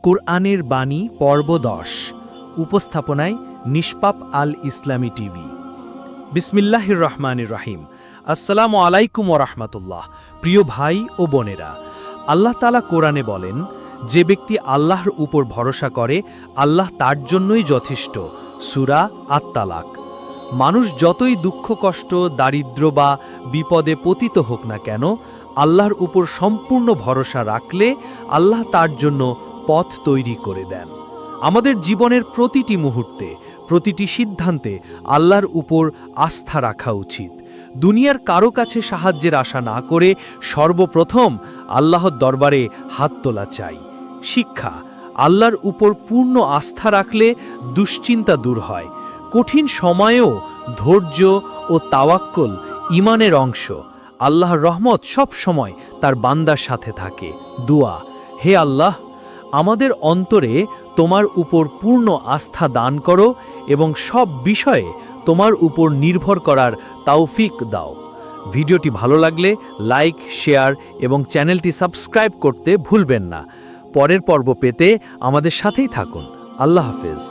কোরআনের বাণী পর্ব ১০ উপস্থাপনায় নিষ্পাপ আল ইসলামী টিভি। বিসমিল্লাহির রহমানির রহিম। আসসালামু আলাইকুম ওয়া রাহমাতুল্লাহ। প্রিয় ভাই ও বোনেরা, আল্লাহ তাআলা কোরআনে বলেন, যে ব্যক্তি আল্লাহর উপর ভরসা করে আল্লাহ তার জন্যই যথেষ্ট। সূরা আত-তালাক। মানুষ যতই দুঃখ কষ্ট, দারিদ্র্য বা বিপদে পতিত হোক না কেন, আল্লাহর উপর সম্পূর্ণ ভরসা রাখলে আল্লাহ তার জন্য পথ তৈরি করে দেন। আমাদের জীবনের প্রতিটি মুহূর্তে, প্রতিটি সিদ্ধান্তে আল্লাহর উপর আস্থা রাখা উচিত। দুনিয়ার কারো কাছে সাহায্যের আশা না করে সর্বপ্রথম আল্লাহর দরবারে হাত তোলা চাই। শিক্ষা: আল্লাহর উপর পূর্ণ আস্থা রাখলে দুশ্চিন্তা দূর হয়। কঠিন সময়েও ধৈর্য ও তাওয়াক্কুল ঈমানের অংশ। আল্লাহর রহমত সব সময় তার বান্দার সাথে থাকে। দোয়া: হে আল্লাহ, আমাদের অন্তরে তোমার উপর পূর্ণ আস্থা দান করো এবং সব বিষয়ে তোমার উপর নির্ভর করার তৌফিক দাও। ভিডিওটি ভালো লাগলে লাইক, শেয়ার এবং চ্যানেলটি সাবস্ক্রাইব করতে ভুলবেন না। পরের পর্ব পেতে আমাদের সাথেই থাকুন। আল্লাহ হাফেজ।